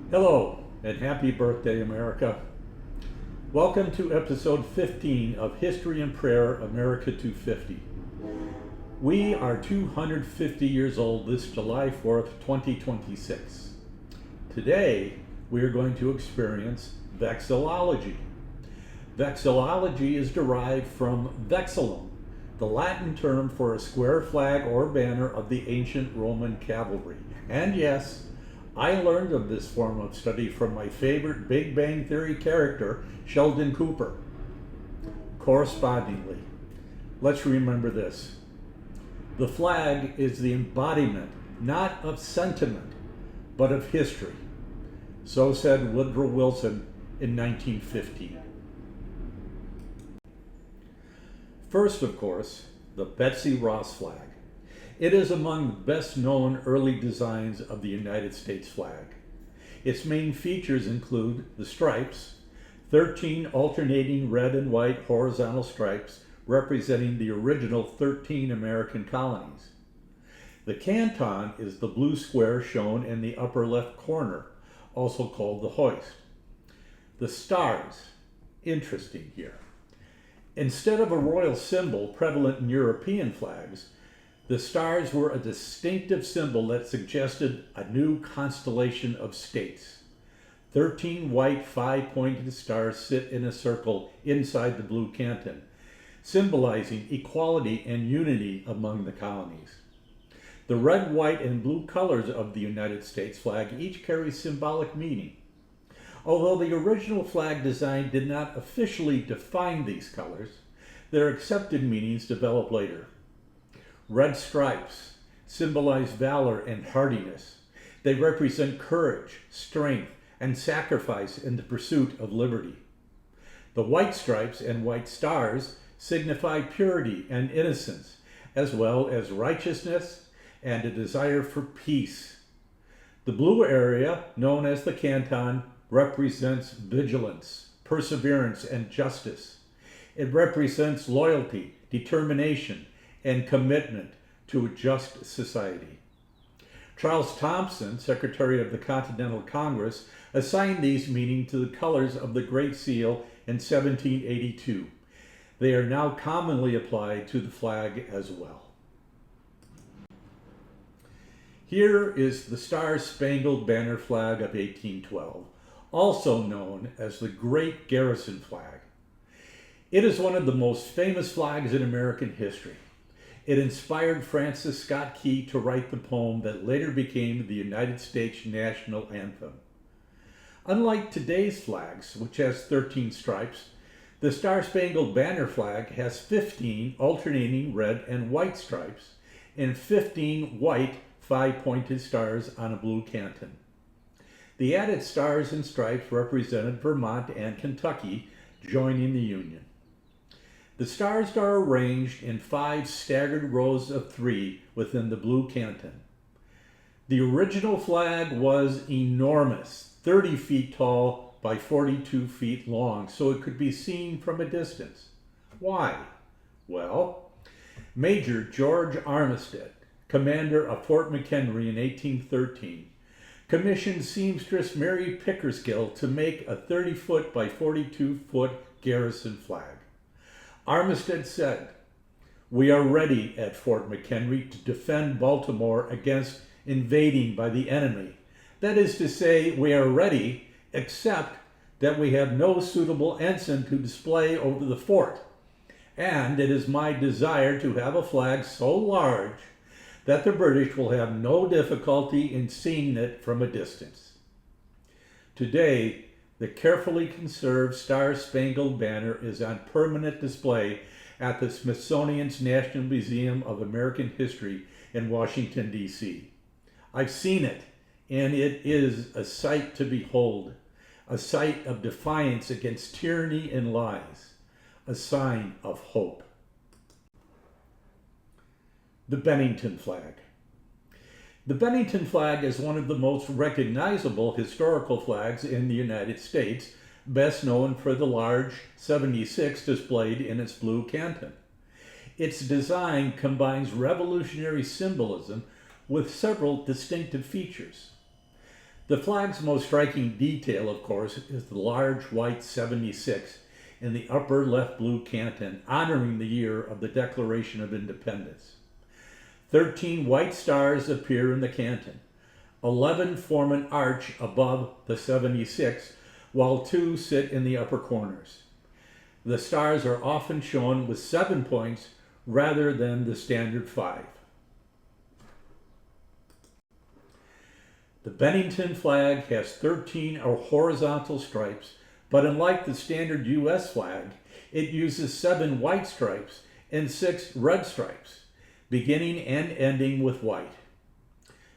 Hello, and happy birthday, America. Welcome to episode 15 of History and Prayer America 250. We are 250 years old this July 4th, 2026. Today, we are going to experience vexillology. Vexillology is derived from vexillum, the Latin term for a square flag or banner of the ancient Roman cavalry. And yes, I learned of this form of study from my favorite Big Bang Theory character, Sheldon Cooper. Correspondingly, let's remember this. The flag is the embodiment not of sentiment, but of history. So said Woodrow Wilson in 1915. First, of course, the Betsy Ross flag. It is among the best known early designs of the United States flag. Its main features include the stripes, 13 alternating red and white horizontal stripes representing the original 13 American colonies. The canton is the blue square shown in the upper left corner, also called the hoist. The stars, interesting here. Instead of a royal symbol prevalent in European flags, the stars were a distinctive symbol that suggested a new constellation of states. 13 white 5-pointed stars sit in a circle inside the blue canton, symbolizing equality and unity among the colonies. The red, white, and blue colors of the United States flag each carry symbolic meaning. Although the original flag design did not officially define these colors, their accepted meanings developed later. Red stripes symbolize valor and hardiness. They represent courage, strength, and sacrifice in the pursuit of liberty. The white stripes and white stars signify purity and innocence, as well as righteousness and a desire for peace. The blue area, known as the canton, represents vigilance, perseverance, and justice. It represents loyalty, determination, and commitment to a just society. Charles Thomson, Secretary of the Continental Congress, assigned these meaning to the colors of the Great Seal in 1782. They are now commonly applied to the flag as well. Here is the Star-Spangled Banner flag of 1812, also known as the Great Garrison flag. It is one of the most famous flags in American history. It inspired Francis Scott Key to write the poem that later became the United States national anthem. Unlike today's flags, which has 13 stripes, the Star-Spangled Banner flag has 15 alternating red and white stripes and 15 white 5-pointed stars on a blue canton. The added stars and stripes represented Vermont and Kentucky joining the Union. The stars are arranged in 5 staggered rows of 3 within the blue canton. The original flag was enormous, 30 feet tall by 42 feet long, so it could be seen from a distance. Why? Well, Major George Armistead, commander of Fort McHenry in 1813, commissioned seamstress Mary Pickersgill to make a 30-foot by 42-foot garrison flag. Armistead said, "We are ready at Fort McHenry to defend Baltimore against invading by the enemy. That is to say, we are ready, except that we have no suitable ensign to display over the fort. And it is my desire to have a flag so large that the British will have no difficulty in seeing it from a distance." Today, the carefully conserved Star-Spangled Banner is on permanent display at the Smithsonian's National Museum of American History in Washington, D.C. I've seen it, and it is a sight to behold, a sight of defiance against tyranny and lies, a sign of hope. The Bennington flag. The Bennington flag is one of the most recognizable historical flags in the United States, best known for the large 76 displayed in its blue canton. Its design combines revolutionary symbolism with several distinctive features. The flag's most striking detail, of course, is the large white 76 in the upper left blue canton, honoring the year of the Declaration of Independence. 13 white stars appear in the canton. 11 form an arch above the 76, while 2 sit in the upper corners. The stars are often shown with 7 points rather than the standard 5. The Bennington flag has 13 horizontal stripes, but unlike the standard U.S. flag, it uses 7 white stripes and 6 red stripes, beginning and ending with white.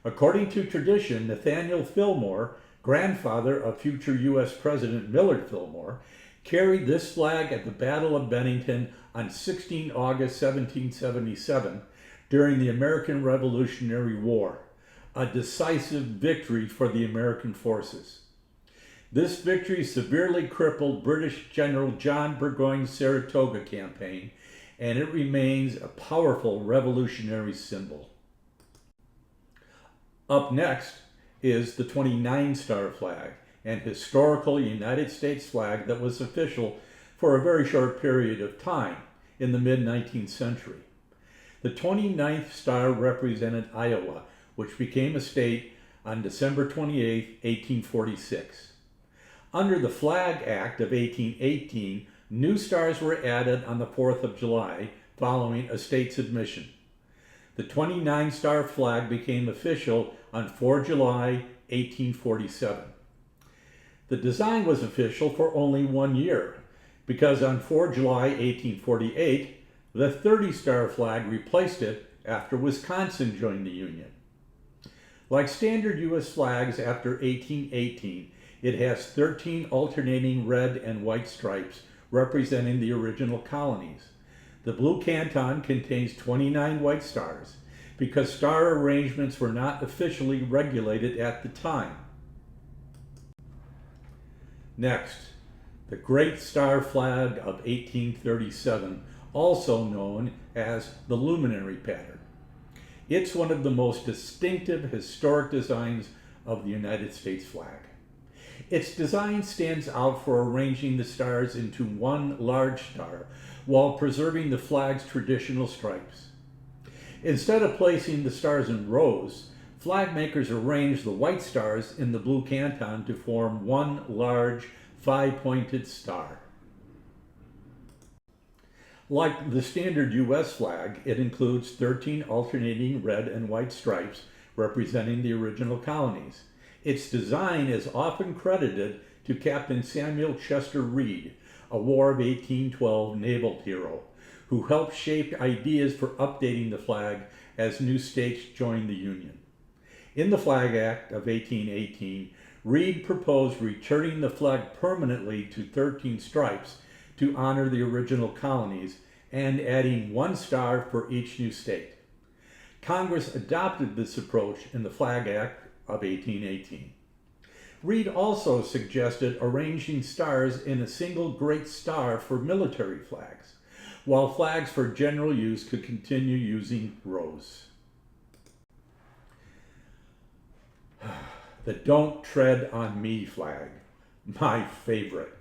According to tradition, Nathaniel Fillmore, grandfather of future U.S. President Millard Fillmore, carried this flag at the Battle of Bennington on 16 August 1777 during the American Revolutionary War, a decisive victory for the American forces. This victory severely crippled British General John Burgoyne's Saratoga campaign, and it remains a powerful revolutionary symbol. Up next is the 29-star flag, an historical United States flag that was official for a very short period of time in the mid-19th century. The 29th star represented Iowa, which became a state on December 28, 1846. Under the Flag Act of 1818, new stars were added on the 4th of July following a state's admission. The 29-star flag became official on 4 July 1847. The design was official for only 1 year, because on 4 July 1848, the 30-star flag replaced it after Wisconsin joined the Union. Like standard U.S. flags after 1818, it has 13 alternating red and white stripes representing the original colonies. The blue canton contains 29 white stars because star arrangements were not officially regulated at the time. Next, the Great Star Flag of 1837, also known as the Luminary Pattern. It's one of the most distinctive historic designs of the United States flag. Its design stands out for arranging the stars into one large star while preserving the flag's traditional stripes. Instead of placing the stars in rows, flag makers arranged the white stars in the blue canton to form one large 5-pointed star. Like the standard U.S. flag, it includes 13 alternating red and white stripes representing the original colonies. Its design is often credited to Captain Samuel Chester Reed, a War of 1812 naval hero, who helped shape ideas for updating the flag as new states joined the Union. In the Flag Act of 1818, Reed proposed returning the flag permanently to 13 stripes to honor the original colonies and adding 1 star for each new state. Congress adopted this approach in the Flag Act of 1818. Reed also suggested arranging stars in a single great star for military flags, while flags for general use could continue using rows. The Don't Tread on Me flag, my favorite.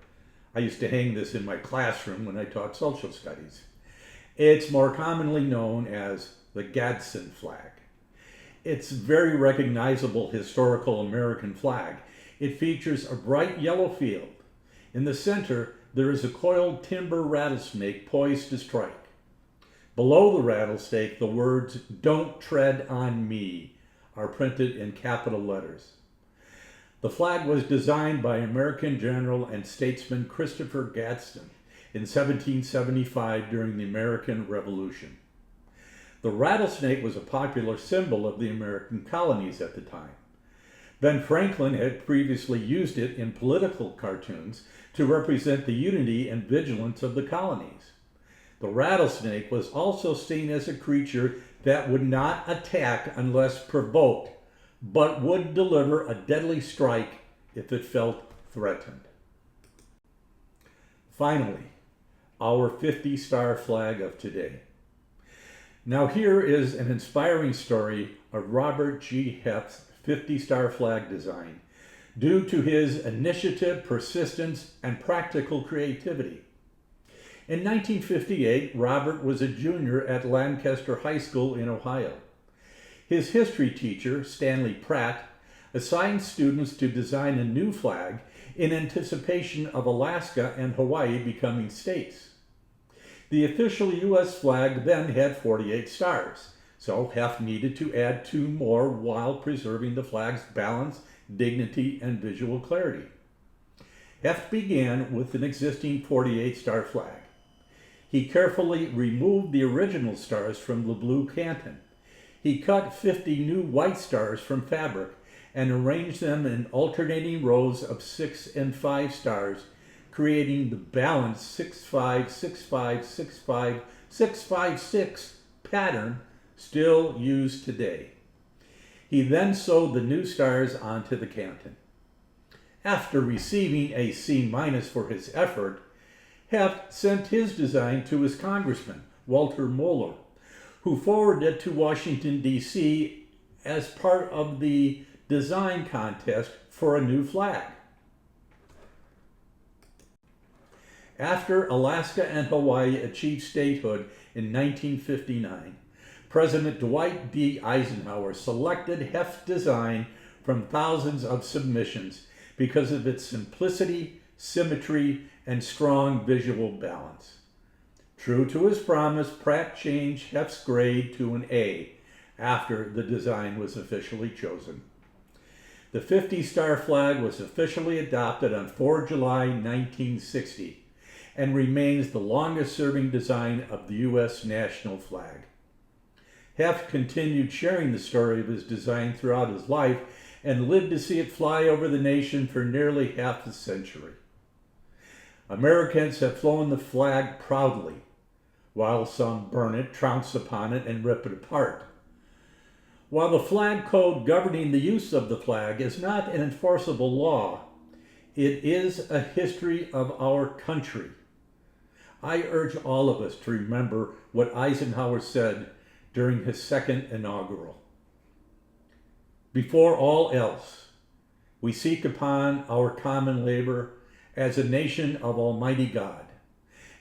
I used to hang this in my classroom when I taught social studies. It's more commonly known as the Gadsden flag. It's a very recognizable historical American flag. It features a bright yellow field. In the center, there is a coiled timber rattlesnake poised to strike. Below the rattlesnake, the words "Don't Tread on Me" are printed in capital letters. The flag was designed by American general and statesman Christopher Gadsden in 1775 during the American Revolution. The rattlesnake was a popular symbol of the American colonies at the time. Ben Franklin had previously used it in political cartoons to represent the unity and vigilance of the colonies. The rattlesnake was also seen as a creature that would not attack unless provoked, but would deliver a deadly strike if it felt threatened. Finally, our 50-star flag of today. Now here is an inspiring story of Robert G. Heth's 50-star flag design, due to his initiative, persistence, and practical creativity. In 1958, Robert was a junior at Lancaster High School in Ohio. His history teacher, Stanley Pratt, assigned students to design a new flag in anticipation of Alaska and Hawaii becoming states. The official U.S. flag then had 48 stars, so Heft needed to add 2 more while preserving the flag's balance, dignity, and visual clarity. Heft began with an existing 48-star flag. He carefully removed the original stars from the blue canton. He cut 50 new white stars from fabric and arranged them in alternating rows of 6 and 5 stars, creating the balanced 6-5-6-5-6-5-6-5-6 pattern still used today. He then sewed the new stars onto the canton. After receiving a C- for his effort, Heft sent his design to his congressman, Walter Moeller, who forwarded it to Washington, D.C. as part of the design contest for a new flag. After Alaska and Hawaii achieved statehood in 1959, President Dwight D. Eisenhower selected Heft's design from thousands of submissions because of its simplicity, symmetry, and strong visual balance. True to his promise, Pratt changed Heft's grade to an A after the design was officially chosen. The 50-star flag was officially adopted on 4 July 1960 and remains the longest-serving design of the U.S. national flag. Heft continued sharing the story of his design throughout his life and lived to see it fly over the nation for nearly half a century. Americans have flown the flag proudly, while some burn it, trounce upon it, and rip it apart. While the flag code governing the use of the flag is not an enforceable law, it is a history of our country. I urge all of us to remember what Eisenhower said during his second inaugural. Before all else, we seek upon our common labor as a nation of Almighty God,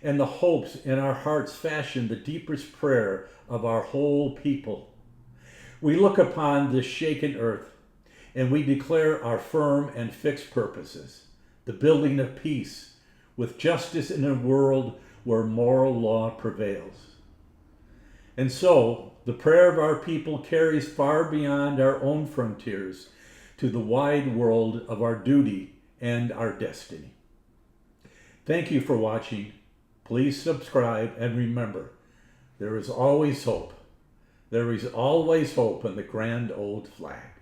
and the hopes in our hearts fashion the deepest prayer of our whole people. We look upon this shaken earth, and we declare our firm and fixed purposes, the building of peace, with justice in a world where moral law prevails. And so, the prayer of our people carries far beyond our own frontiers to the wide world of our duty and our destiny. Thank you for watching. Please subscribe, and remember, there is always hope. There is always hope in the grand old flag.